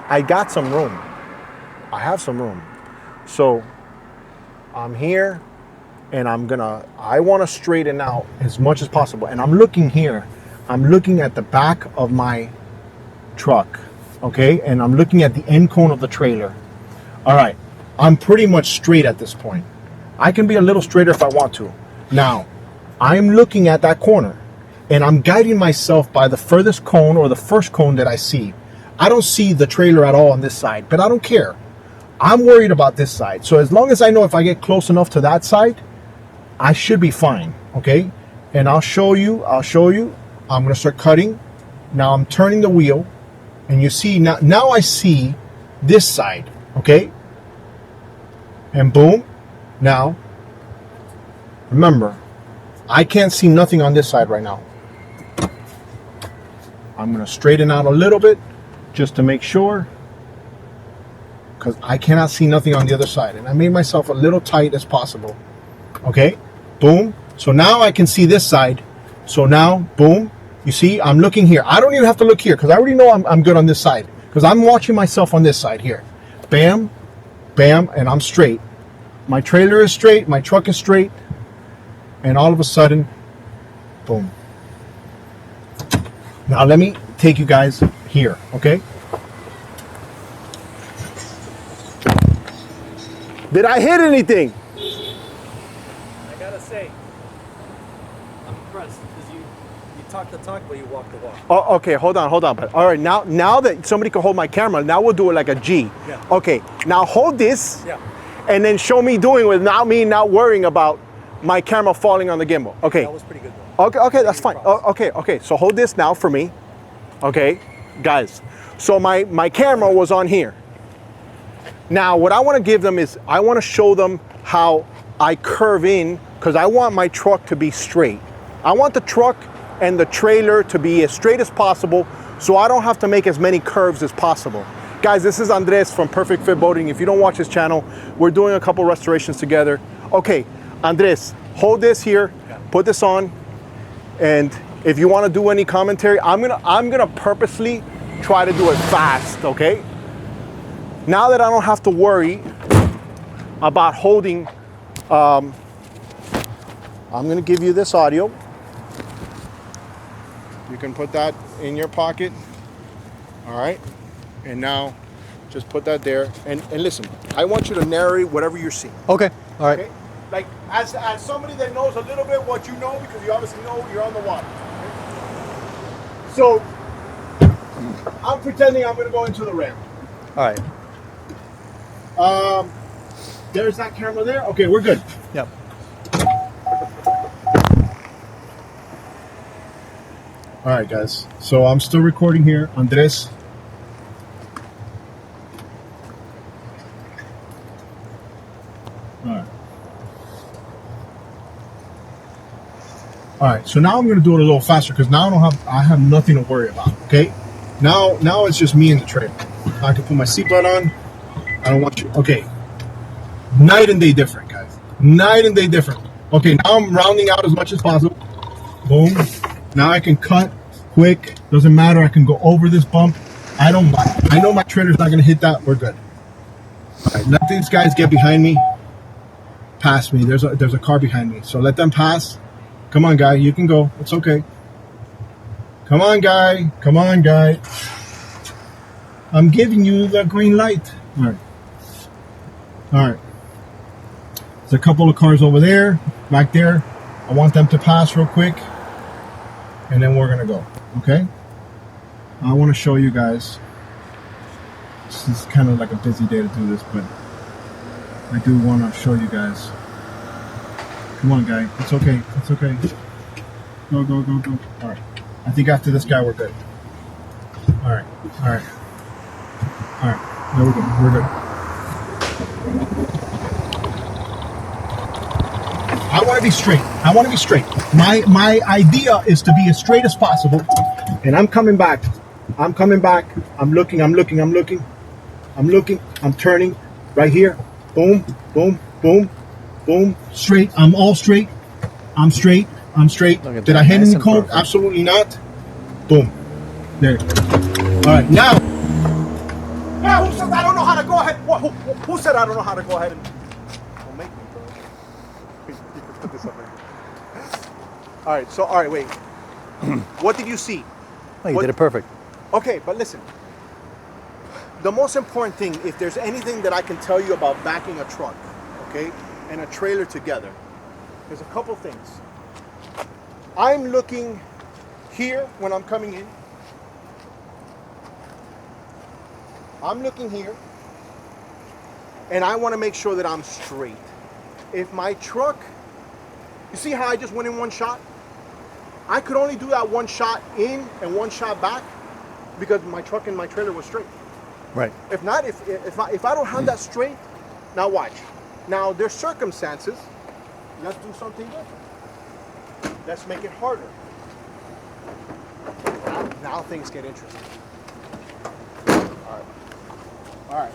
I got some room. I have some room. So I'm here and I want to straighten out as much as possible. And I'm looking here. I'm looking at the back of my truck, okay? And I'm looking at the end cone of the trailer. All right, I'm pretty much straight at this point. I can be a little straighter if I want to. Now, I'm looking at that corner and I'm guiding myself by the furthest cone or the first cone that I see. I don't see the trailer at all on this side, but I don't care. I'm worried about this side. So as long as I know if I get close enough to that side, I should be fine, okay? And I'll show you. I'm gonna start cutting. Now I'm turning the wheel and you see, now I see this side, okay? And boom, now, remember, I can't see nothing on this side right now. I'm gonna straighten out a little bit just to make sure, because I cannot see nothing on the other side. And I made myself a little tight as possible. Okay, boom. So now I can see this side. So now, boom, you see, I'm looking here. I don't even have to look here because I already know I'm good on this side because I'm watching myself on this side here. Bam, bam, and I'm straight. My trailer is straight, my truck is straight, and all of a sudden, boom. Now let me take you guys here, okay? Did I hit anything? I gotta say, I'm impressed because you talk the talk, but you walk the walk. Oh, okay, hold on. But all right, now that somebody can hold my camera, now we'll do it like a G. Yeah. Okay, now hold this. Yeah. And then show me doing without me not worrying about my camera falling on the gimbal. Okay. That was pretty good though. Okay, that's fine. Okay. So hold this now for me. Okay, guys. So my camera was on here. Now what I want to give them is I want to show them how I curve in because I want my truck to be straight. I want the truck and the trailer to be as straight as possible so I don't have to make as many curves as possible. Guys, this is Andres from Perfect Fit Boating. If you don't watch his channel, we're doing a couple restorations together. Okay, Andres, hold this here, put this on, and if you want to do any commentary, I'm gonna purposely try to do it fast, okay? Now that I don't have to worry about holding, I'm gonna give you this audio. You can put that in your pocket, all right? And now, just put that there. And listen, I want you to narrate whatever you're seeing. Okay, all right. Okay? Like, as somebody that knows a little bit what you know, because you obviously know you're on the water. Okay? So, I'm pretending I'm going to go into the ramp. All right. There's that camera there. Okay, we're good. Yep. All right, guys. So, I'm still recording here. Andres. All right, so now I'm going to do it a little faster because now I have nothing to worry about. Okay, now it's just me and the trailer. I can put my seatbelt on. I don't want you. Okay, night and day different, guys. Night and day different. Okay, now I'm rounding out as much as possible. Boom. Now I can cut quick. Doesn't matter. I can go over this bump. I know my trailer's not going to hit that. We're good. All right, let these guys get behind me. Pass me. There's a car behind me, so let them pass. Come on, guy. You can go. It's okay. Come on, guy. Come on, guy. I'm giving you the green light. All right. All right. There's a couple of cars over there, back there. I want them to pass real quick. And then we're going to go. Okay? I want to show you guys. This is kind of like a busy day to do this, but I do want to show you guys. Come on, guy. It's okay. It's okay. Go, go, go, go. All right. I think after this guy, we're good. All right. All right. All right. There we go. We're good. I want to be straight. I want to be straight. My idea is to be as straight as possible. And I'm coming back. I'm coming back. I'm looking. I'm looking. I'm looking. I'm looking. I'm turning right here. Boom. Boom. Boom. Boom, straight. I'm all straight. I'm straight. I'm straight. Did I hit any cone? Absolutely not. Boom. There. All right, now says I don't know how to go ahead? Who said I don't know how to go ahead and... Don't make me, bro. You can put this up right here. All right, wait. What did you see? Oh, you did it perfect. Okay, but listen. The most important thing, if there's anything that I can tell you about backing a truck, okay, and a trailer together, there's a couple things. I'm looking here when I'm coming in. I'm looking here. And I want to make sure that I'm straight. If my truck, you see how I just went in one shot? I could only do that one shot in and one shot back because my truck and my trailer was straight. Right. If not, if I don't have that straight, now watch. Now there's circumstances. Let's do something different. Let's make it harder. Now things get interesting. All right.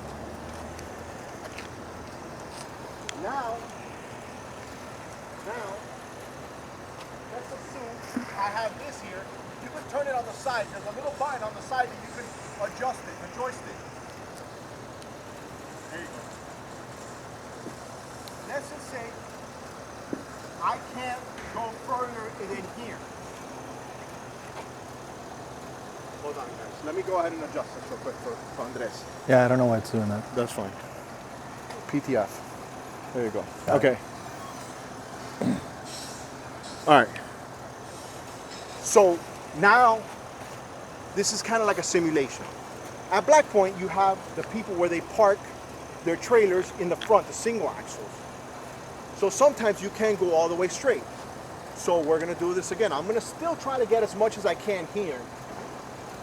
Now, let's assume I have this here. You can turn it on the side. There's a little button on the side that you can adjust it, the joystick. There you go. Let's just say I can't go further than here. Hold on, guys. Let me go ahead and adjust this real quick for Andres. Yeah, I don't know why it's doing that. That's fine. PTF. There you go. Got okay. All right. So now, this is kind of like a simulation. At Black Point, you have the people where they park their trailers in the front, the single axles. So sometimes you can't go all the way straight. So we're gonna do this again. I'm gonna still try to get as much as I can here,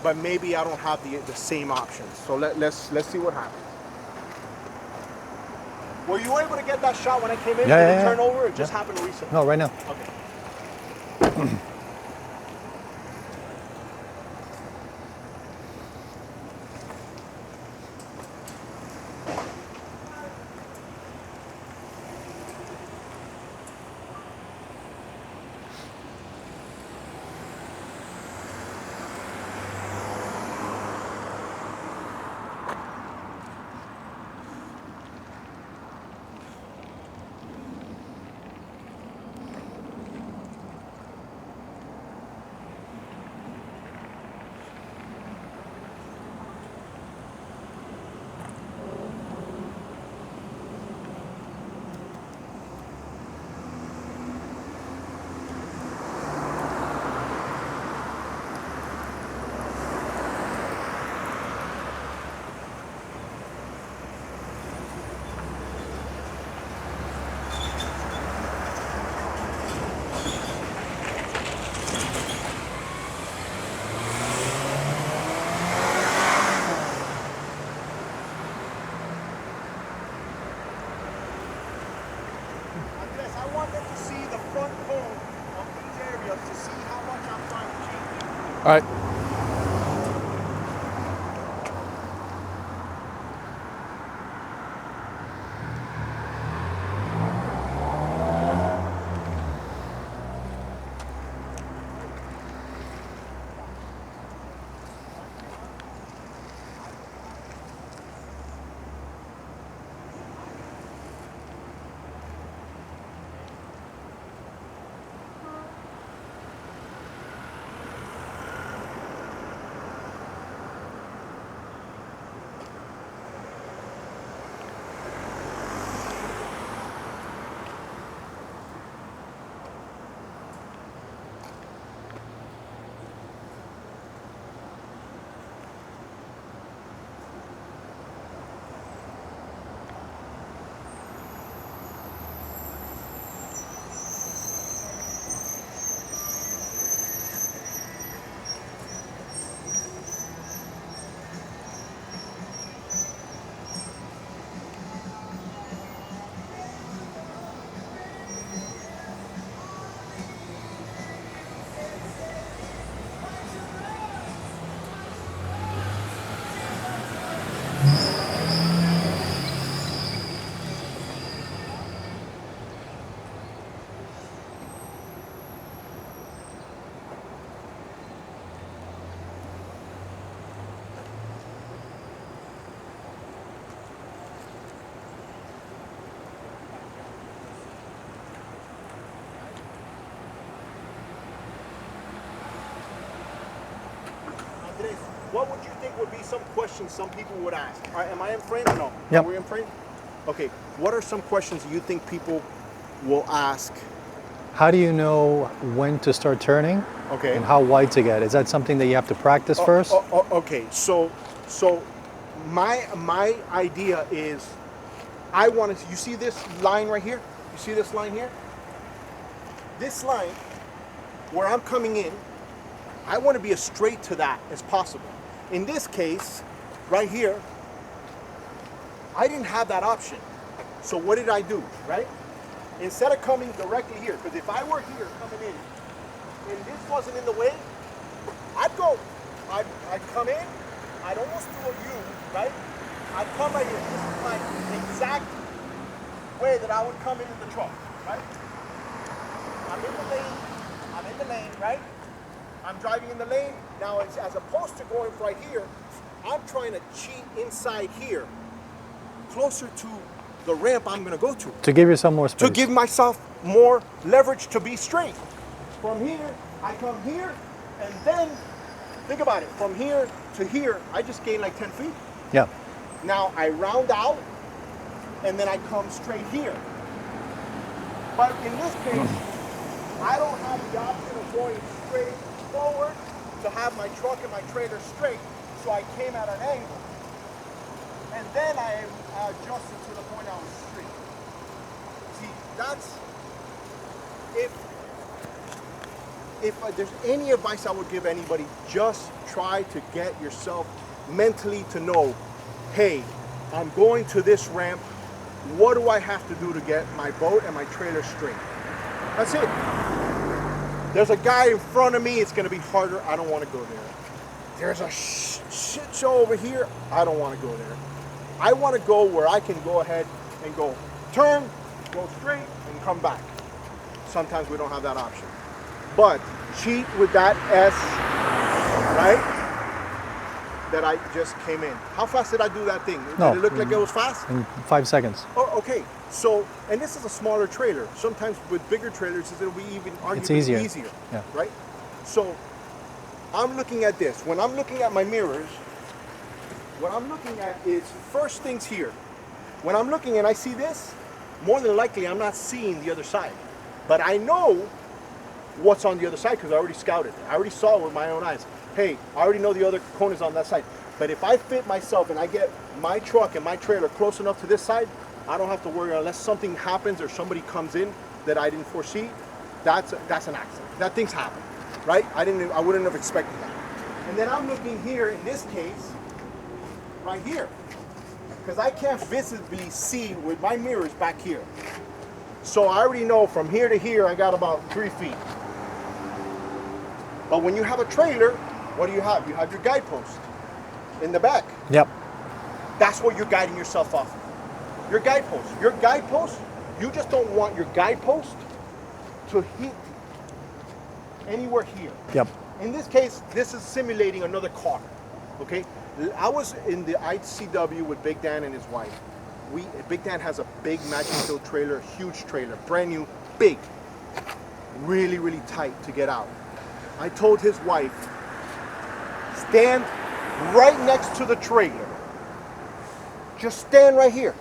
but maybe I don't have the same options. So let's see what happens. Were you able to get that shot when I came in? Yeah, Did it turn over? It just Yeah. happened recently. No, right now. Okay. All right. think would be some questions some people would ask? All right, am I in frame or no? Yep. Are we in frame? Okay. What are some questions you think people will ask? How do you know when to start turning? Okay. And how wide to get? Is that something that you have to practice first? Okay. So my idea is, I want to. You see this line right here? You see this line here? This line, where I'm coming in, I want to be as straight to that as possible. In this case, right here, I didn't have that option. So what did I do, right? Instead of coming directly here, because if I were here coming in, and this wasn't in the way, I'd come in, I'd almost do a U, right? I'd come right here. This is my exact way that I would come into the truck, right? I'm in the lane, right? I'm driving in the lane. Now, as opposed to going right here, I'm trying to cheat inside here, closer to the ramp I'm going to go to give yourself more space. to give myself more leverage to be straight. From here, I come here, and then, think about it, from here to here, I just gained like 10 feet. Yeah. Now I round out, and then I come straight here. But in this case, I don't have the option of going straight forward to have my truck and my trailer straight, so I came at an angle. And then I adjusted to the point I was straight. See, that's, if there's any advice I would give anybody, just try to get yourself mentally to know, hey, I'm going to this ramp. What do I have to do to get my boat and my trailer straight? That's it. There's a guy in front of me, it's gonna be harder. I don't wanna go there. There's a shit show over here. I don't wanna go there. I wanna go where I can go ahead and go turn, go straight, and come back. Sometimes we don't have that option. But cheat with that S, right? That I just came in. How fast did I do that thing? No. Did it look like it was fast? In 5 seconds. Oh, okay. So, and this is a smaller trailer. Sometimes with bigger trailers, it'll be even arguably easier. Yeah. Right? So, I'm looking at this. When I'm looking at my mirrors, what I'm looking at is first things here. When I'm looking and I see this, more than likely I'm not seeing the other side. But I know what's on the other side because I already scouted it. I already saw it with my own eyes. Hey, I already know the other cone is on that side. But if I fit myself and I get my truck and my trailer close enough to this side, I don't have to worry unless something happens or somebody comes in that I didn't foresee. That's an accident. That thing's happen, right? I wouldn't have expected that. And then I'm looking here in this case, right here, because I can't visibly see with my mirrors back here. So I already know from here to here I got about 3 feet. But when you have a trailer, what do you have? You have your guidepost in the back. Yep. That's what you're guiding yourself off of. Your guidepost. Your guidepost, you just don't want your guidepost to hit anywhere here. Yep. In this case, this is simulating another car. Okay? I was in the ICW with Big Dan and his wife. Big Dan has a big matching field trailer, huge trailer, brand new, big, really, really tight to get out. I told his wife, stand right next to the trailer. Just stand right here.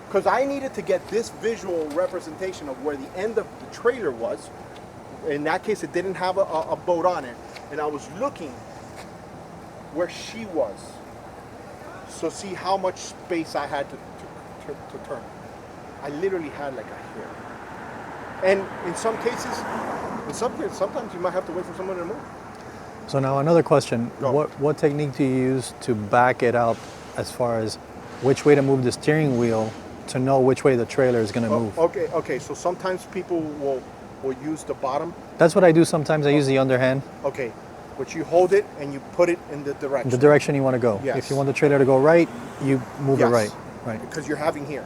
Because I needed to get this visual representation of where the end of the trailer was. In that case, it didn't have a boat on it. And I was looking where she was. So see how much space I had to turn. I literally had like a hair. And in some cases, sometimes you might have to wait for someone to move. So now another question. Go. What technique do you use to back it up as far as which way to move the steering wheel to know which way the trailer is going to move? Okay. So sometimes people will use the bottom. That's what I do sometimes. I use the underhand. Okay. But you hold it and you put it in the direction. The direction you want to go. Yes. If you want the trailer to go right, you move it right. Right. Because you're having here.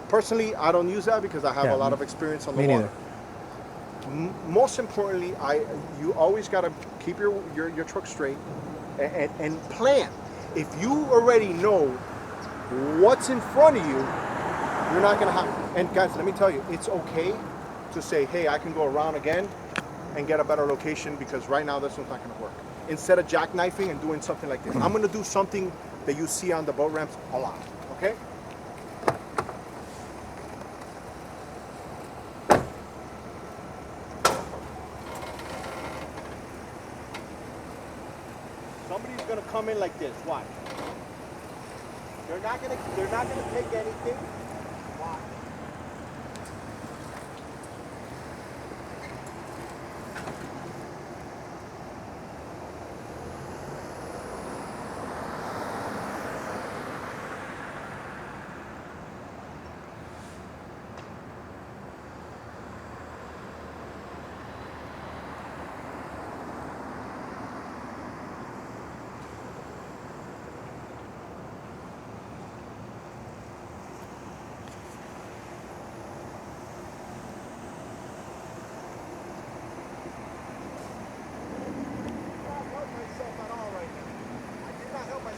Personally, I don't use that because I have a lot of experience on the water. Neither. Most importantly, you always got to keep your truck straight and plan. If you already know what's in front of you, you're not going to have. And guys, let me tell you, it's okay to say, hey, I can go around again and get a better location because right now this one's not going to work. instead of jackknifing and doing something like this. I'm gonna do something that you see on the boat ramps a lot, okay? Somebody's gonna come in like this, watch. They're not gonna take anything. Watch.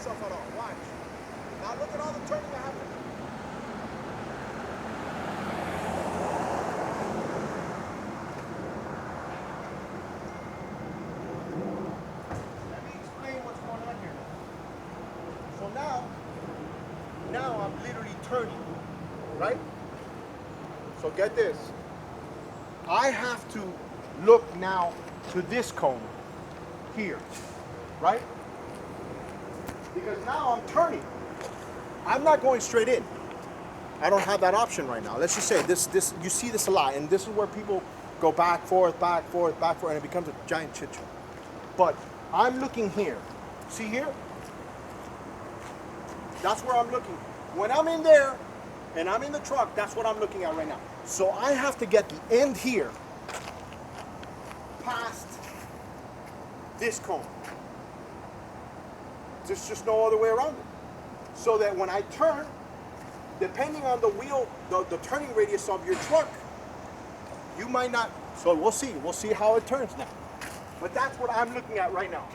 At all. Watch. Now look at all the turning that happened. Let me explain what's going on here. So now I'm literally turning, right? So get this. I have to look now to this cone here, right? Because now I'm turning. I'm not going straight in. I don't have that option right now. Let's just say this you see this a lot, and this is where people go back, forth, and it becomes a giant chit show. But I'm looking here. See here? That's where I'm looking. When I'm in there and I'm in the truck, that's what I'm looking at right now. So I have to get the end here past this cone. There's just no other way around it. So that when I turn, depending on the wheel, the turning radius of your truck, you might not. So we'll see. We'll see how it turns now. But that's what I'm looking at right now.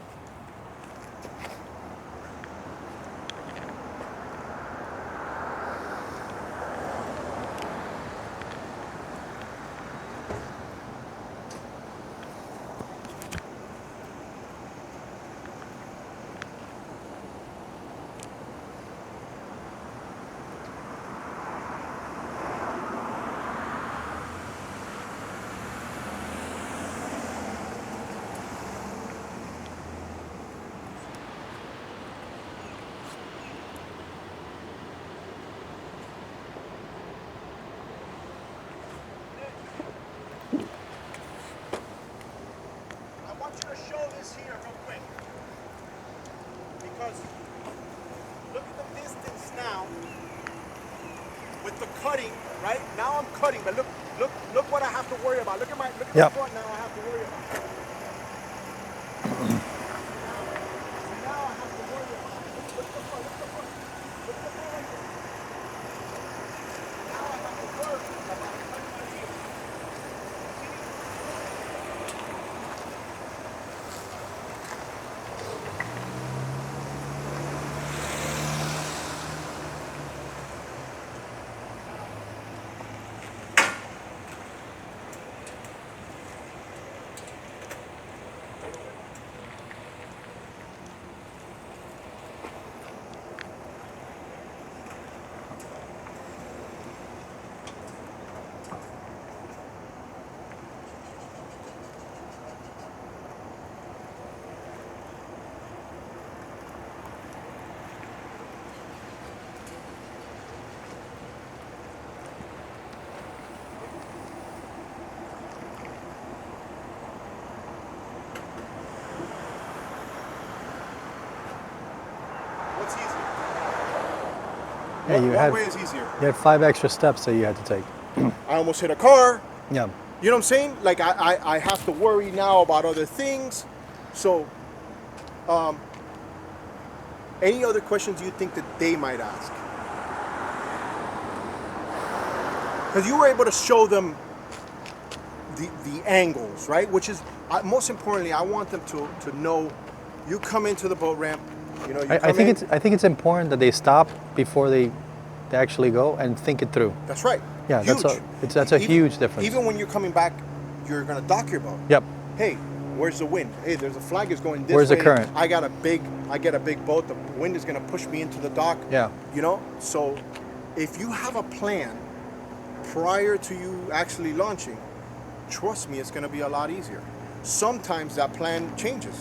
Show this here real quick, because look at the distance now with the cutting. Right now I'm cutting, but look what I have to worry about. Look at my front now. I have to worry about. Now I have to worry about. Look at the front. Look at the front. Look at the front right there. Now I have to worry about cutting my wheel. What's easier? Yeah, what way is easier? You had 5 extra steps that you had to take. I almost hit a car. Yeah. You know what I'm saying? Like I have to worry now about other things. So, any other questions you think that they might ask? Because you were able to show them the angles, right? Which is most importantly, I want them to know. You come into the boat ramp. You know, I think it's important that they stop before they actually go and think it through. That's right. Yeah, huge. that's a huge difference. Even when you're coming back, you're gonna dock your boat. Yep. Hey, Where's the wind? Hey, there's a flag is going this Where's way. the current? I get a big boat. The wind is going to push me into the dock. Yeah. You know, so if you have a plan prior to you actually launching, trust me, it's going to be a lot easier. Sometimes that plan changes.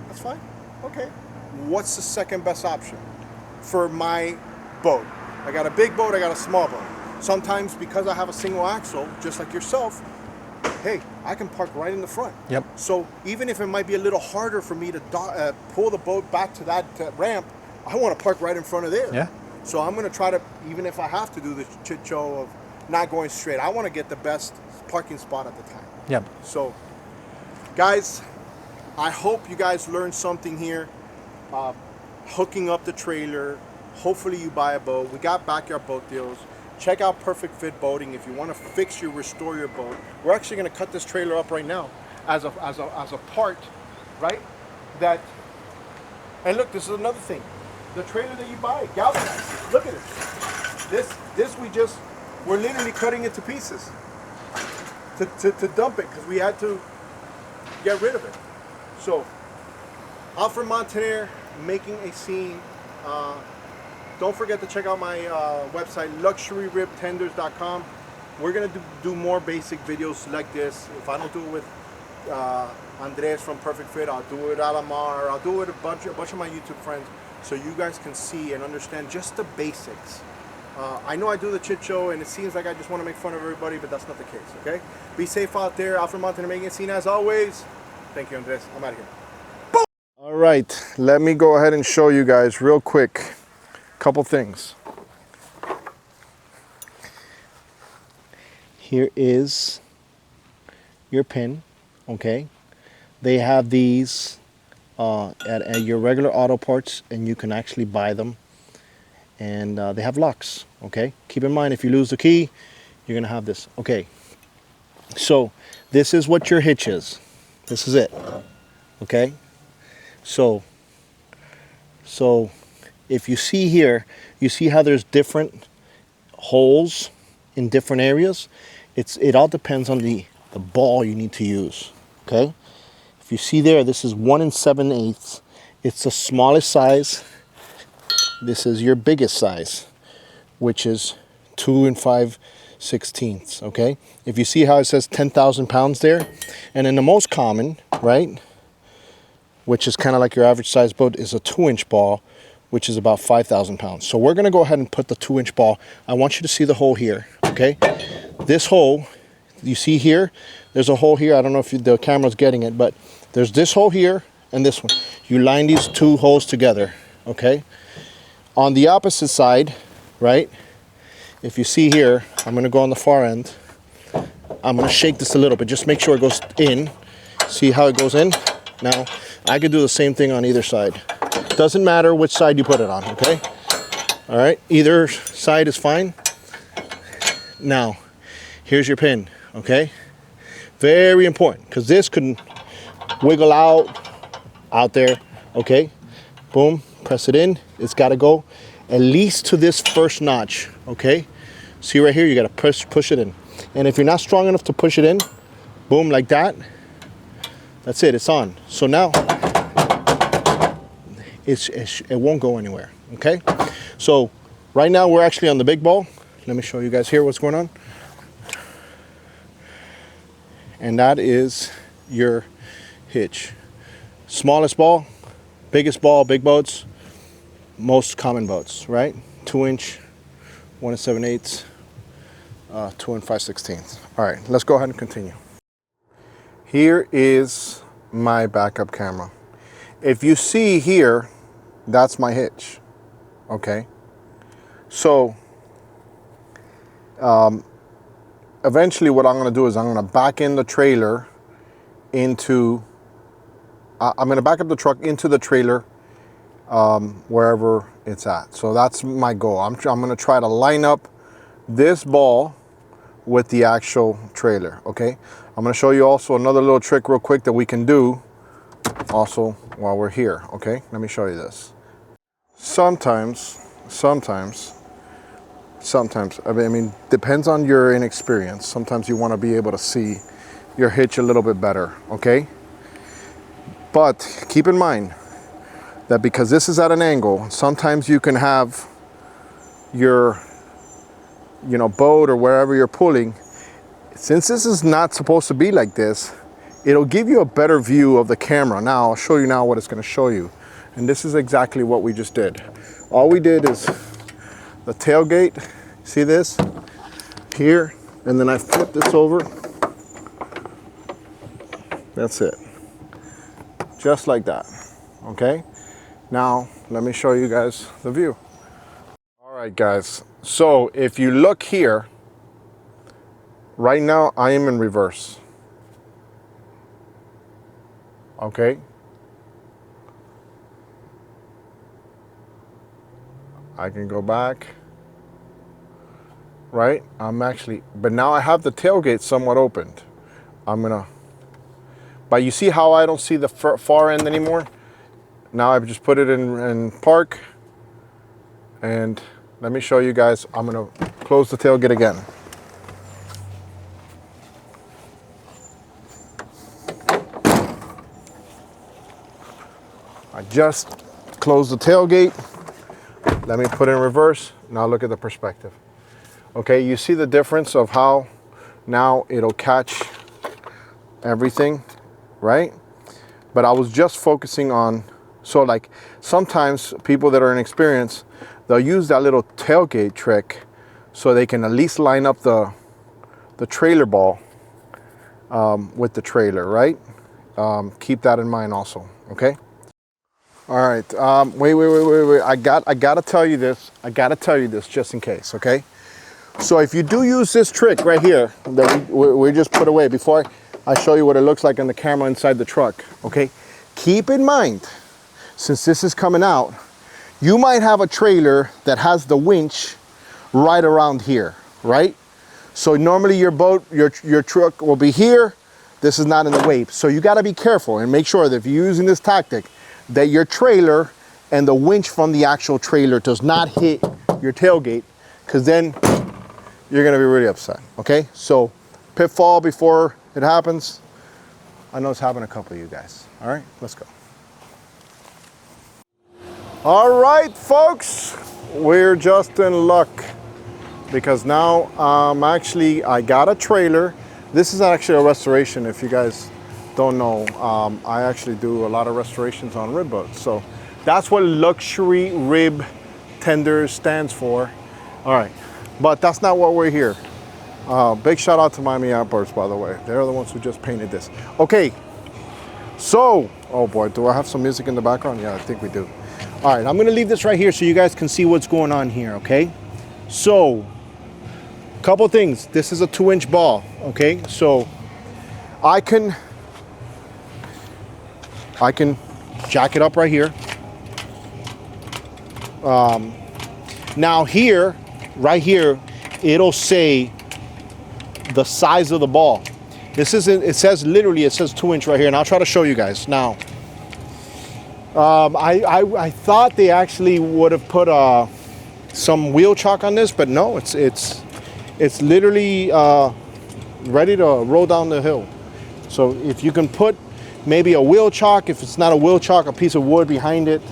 That's fine. Okay. What's the second best option for my boat? I got a big boat, I got a small boat. Sometimes because I have a single axle, just like yourself, hey, I can park right in the front. Yep. So even if it might be a little harder for me to pull the boat back to that ramp, I want to park right in front of there. Yeah. So I'm going to try to, even if I have to do the chit show of not going straight, I want to get the best parking spot at the time. Yep. So, guys, I hope you guys learned something here. Hooking up the trailer. Hopefully you buy a boat. We got backyard boat deals. Check out Perfect Fit Boating if you want to restore your boat. We're actually going to cut this trailer up right now as a part, right? And look, this is another thing. The trailer that you buy, galvanized. Look at it. We're literally cutting it to pieces to dump it because we had to get rid of it. So, Alfred Montaner, making a scene. Don't forget to check out my website, luxuryribtenders.com. We're going to do more basic videos like this. If I don't do it with Andres from Perfect Fit, I'll do it with Alamar, I'll do it with a bunch of my YouTube friends, so you guys can see and understand just the basics. I know I do the chit show and it seems like I just want to make fun of everybody, but that's not the case, okay? Be safe out there. Alfred Montaner making a scene as always. Thank you, Andres. I'm out of here. Boom! All right, let me go ahead and show you guys real quick a couple things. Here is your pin, okay? They have these at your regular auto parts, and you can actually buy them. And they have locks, okay? Keep in mind, if you lose the key, you're gonna have this. Okay, so this is what your hitch is. This is it, okay? So if you see here, you see how there's different holes in different areas? It all depends on the ball you need to use, okay? If you see there, this is 1 7/8. It's the smallest size. This is your biggest size, which is 2 5/16, okay? If you see how it says 10,000 pounds there, and then the most common, right, which is kind of like your average size boat, is a 2-inch ball, which is about 5,000 pounds. So we're gonna go ahead and put the 2-inch ball. I want you to see the hole here, okay? This hole, you see here, there's a hole here. I don't know if the camera's getting it, but there's this hole here and this one. You line these two holes together, okay? On the opposite side, right, if you see here, I'm gonna go on the far end. I'm gonna shake this a little bit, just make sure it goes in. See how it goes in? Now, I could do the same thing on either side. Doesn't matter which side you put it on, okay? All right, either side is fine. Now, here's your pin, okay? Very important, because this could wiggle out there, okay? Boom, press it in. It's gotta go at least to this first notch, okay? See right here, you gotta push it in. And if you're not strong enough to push it in, boom, like that, that's it, it's on. So now, it won't go anywhere, okay? So right now we're actually on the big ball. Let me show you guys here what's going on. And that is your hitch. Smallest ball, biggest ball, big boats, most common boats, right? 2-inch, 1 7/8, 2 5/16. All right, let's go ahead and continue. Here is my backup camera. If you see here, that's my hitch, okay? So, eventually what I'm gonna do is I'm gonna back in the trailer into, I'm gonna back up the truck into the trailer wherever it's at. So that's my goal. I'm gonna try to line up this ball with the actual trailer, okay? I'm gonna show you also another little trick real quick that we can do also while we're here, okay? Let me show you this. Sometimes, I mean, depends on your inexperience. Sometimes you wanna be able to see your hitch a little bit better, okay? But keep in mind that because this is at an angle, sometimes you can have your, boat or wherever you're pulling. Since this is not supposed to be like this, it'll give you a better view of the camera. Now, I'll show you now what it's going to show you. And this is exactly what we just did. All we did is the tailgate, see this? Here, and then I flip this over. That's it. Just like that, okay? Now, let me show you guys the view. All right, guys. So if you look here, right now I am in reverse. Okay? I can go back. Right? But now I have the tailgate somewhat opened. But you see how I don't see the far end anymore? Now I've just put it in park. And let me show you guys. I'm gonna close the tailgate again. I just closed the tailgate. Let me put it in reverse. Now look at the perspective. Okay, you see the difference of how now it'll catch everything, right? But I was just focusing on, so like sometimes people that are inexperienced, they'll use that little tailgate trick so they can at least line up the trailer ball with the trailer, right? Keep that in mind also, okay? All right, wait. I gotta tell you this. I gotta tell you this just in case, okay? So if you do use this trick right here that we just put away before I show you what it looks like on the camera inside the truck, okay? Keep in mind, since this is coming out, you might have a trailer that has the winch right around here, right? So normally your boat, your truck will be here. This is not in the way. So you gotta be careful and make sure that if you're using this tactic, that your trailer and the winch from the actual trailer does not hit your tailgate, because then you're gonna be really upset, okay? So pitfall before it happens. I know it's happened to a couple of you guys. All right, let's go. All right, folks, we're just in luck because now I got a trailer. This is actually a restoration, if you guys don't know. I actually do a lot of restorations on rib boats. So that's what luxury rib tender stands for. All right, but that's not what we're here. Big shout out to Miami Outbursts, by the way. They're the ones who just painted this. Okay, so, oh boy, do I have some music in the background? Yeah, I think we do. All right, I'm gonna leave this right here so you guys can see what's going on here, okay? So, couple things. This is a 2-inch ball, okay? So, I can jack it up right here. Now here, right here, it'll say the size of the ball. This isn't, it says literally, it says 2-inch right here, and I'll try to show you guys. Now, I thought they actually would have put some wheel chalk on this, but no, it's literally ready to roll down the hill. So if you can put maybe a wheel chalk, if it's not a wheel chalk, a piece of wood behind it.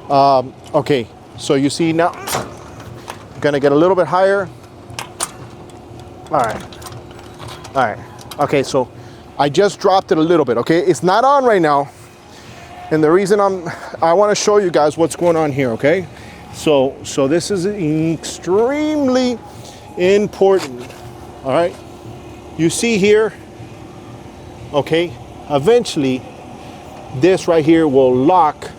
Okay, so you see now, I'm gonna get a little bit higher. All right, okay, so I just dropped it a little bit, okay? It's not on right now, and the reason I wanna show you guys what's going on here, okay? So this is extremely important, all right? You see here, okay, eventually this right here will lock.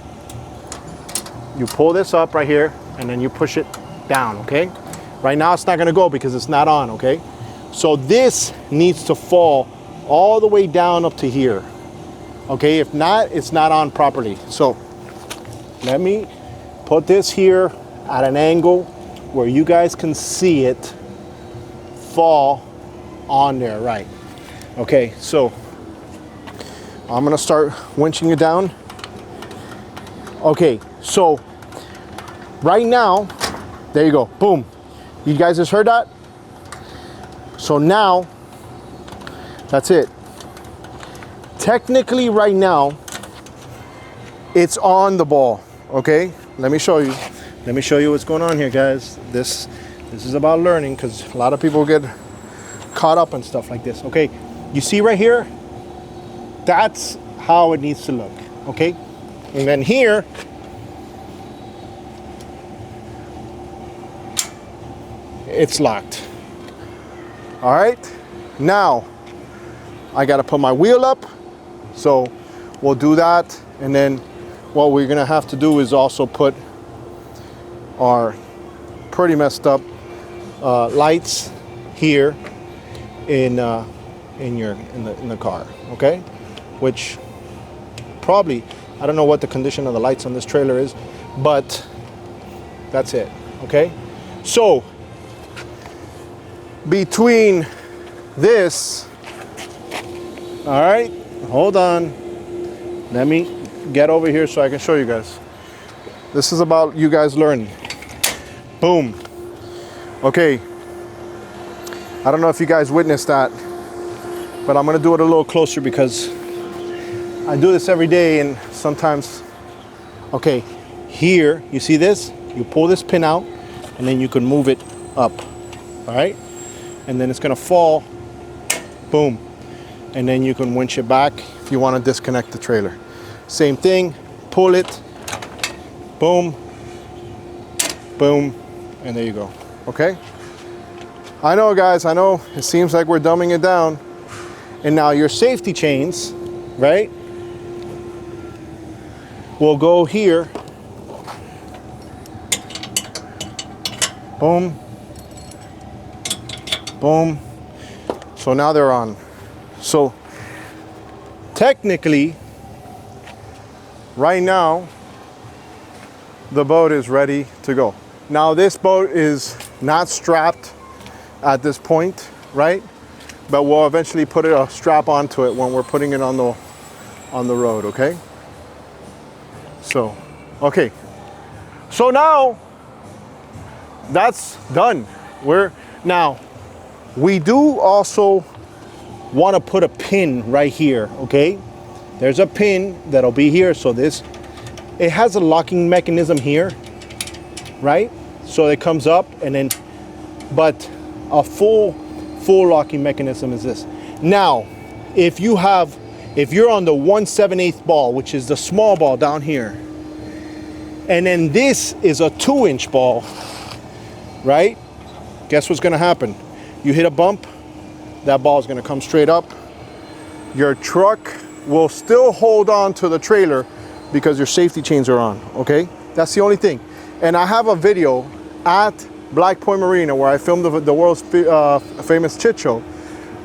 You pull this up right here and then you push it down, okay? Right now it's not gonna go because it's not on, okay? So this needs to fall all the way down up to here, okay? If not, it's not on properly. So let me put this here at an angle where you guys can see it fall on there, right? Okay, so I'm gonna start winching it down. Okay, so right now, there you go, boom. You guys just heard that? So now, that's it. Technically right now, it's on the ball, okay? Let me show you. Let me show you what's going on here, guys. This is about learning, because a lot of people get caught up on stuff like this. Okay, you see right here? That's how it needs to look, okay? And then here, it's locked. All right, now I gotta put my wheel up, so we'll do that. And then what we're gonna have to do is also put our pretty messed up lights here in the car, okay? Which probably, I don't know what the condition of the lights on this trailer is, but that's it, okay? So between this, all right, hold on, let me get over here so I can show you guys. This is about you guys learning. Boom. Okay, I don't know if you guys witnessed that, but I'm gonna do it a little closer because I do this every day, and sometimes, okay, here, you see this? You pull this pin out and then you can move it up, all right? And then it's gonna fall, boom. And then you can winch it back if you wanna disconnect the trailer. Same thing, pull it, boom, boom, and there you go, okay? I know, guys, I know it seems like we're dumbing it down. And now your safety chains, right, will go here, boom, boom. So now they're on. So technically, right now, the boat is ready to go. Now this boat is not strapped at this point, right? But we'll eventually put a strap onto it when we're putting it on the road, okay? So, okay. So now that's done. Now we do also want to put a pin right here, okay? There's a pin that'll be here, so it has a locking mechanism here, right? So it comes up and then, but a full locking mechanism is this. Now, if you're on the 1/7/8 ball, which is the small ball down here, and then this is a 2-inch ball, right? Guess what's gonna happen? You hit a bump, that ball is gonna come straight up. Your truck will still hold on to the trailer because your safety chains are on, okay? That's the only thing. And I have a video at Black Point Marina where I filmed the world's famous chit show,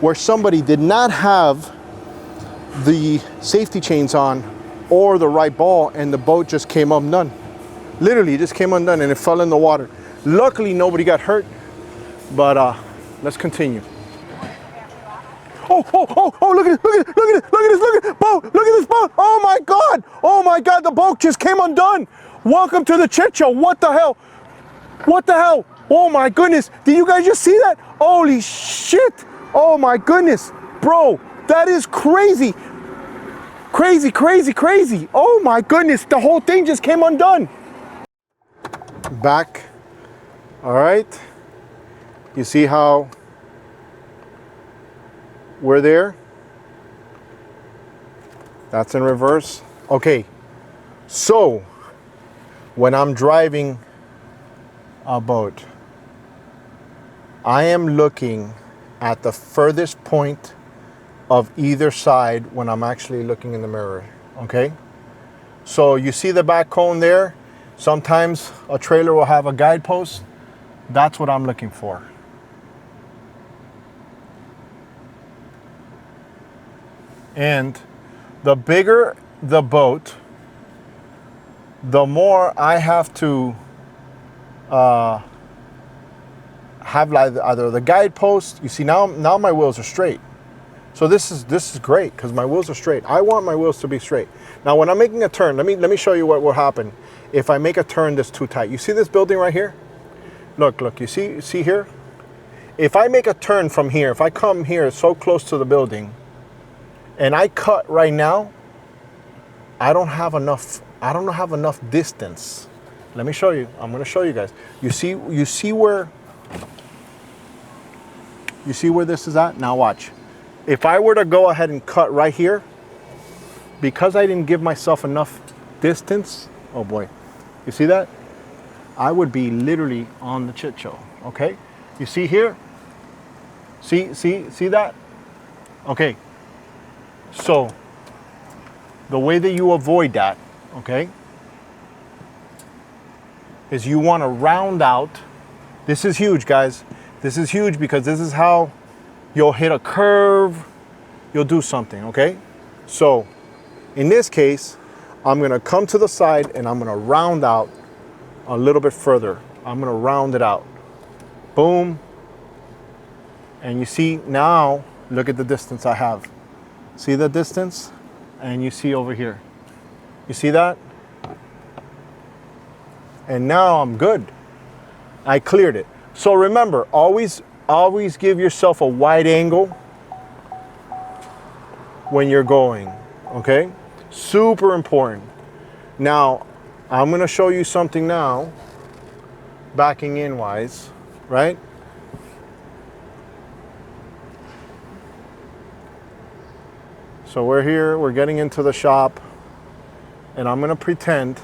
where somebody did not have the safety chains on or the right ball, and the boat just came undone. Literally, it just came undone and it fell in the water. Luckily, nobody got hurt, but let's continue. Oh, look at this boat, look at this boat. Oh my God, the boat just came undone. Welcome to the chit show. What the hell? Oh my goodness, did you guys just see that? Holy shit, oh my goodness, bro, that is crazy. Crazy. Oh my goodness, the whole thing just came undone. Back, all right. You see how we're there? That's in reverse. Okay, so when I'm driving a boat, I am looking at the furthest point of either side when I'm actually looking in the mirror, okay? So you see the back cone there? Sometimes a trailer will have a guidepost. That's what I'm looking for. And the bigger the boat, the more I have to have like either the guidepost. You see, now my wheels are straight. So this is great because my wheels are straight. I want my wheels to be straight. Now when I'm making a turn, let me show you what will happen if I make a turn that's too tight. You see this building right here? Look, you see here? If I make a turn from here, if I come here so close to the building and I cut right now, I don't have enough I don't have enough distance. Let me show you. I'm going to show you guys. You see where this is at? Now watch. If I were to go ahead and cut right here, because I didn't give myself enough distance, oh boy, you see that? I would be literally on the chit show, okay? You see here? See that? Okay. So, the way that you avoid that, okay, is you want to round out. This is huge, guys. This is huge because this is how you'll hit a curve, you'll do something, okay? So, in this case, I'm gonna come to the side and I'm gonna round out a little bit further. I'm gonna round it out. Boom. And you see now, look at the distance I have. See the distance? And you see over here. You see that? And now I'm good. I cleared it. So remember, always give yourself a wide angle when you're going, okay? Super important. Now, I'm gonna show you something now, backing in wise, right? So we're here, we're getting into the shop, and I'm gonna pretend,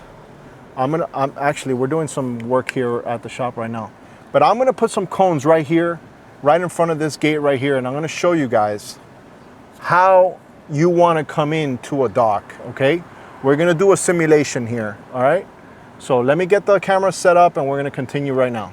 we're doing some work here at the shop right now, but I'm gonna put some cones right here, right in front of this gate right here, and I'm gonna show you guys how you wanna come into a dock, okay? We're gonna do a simulation here, all right? So let me get the camera set up and we're gonna continue right now.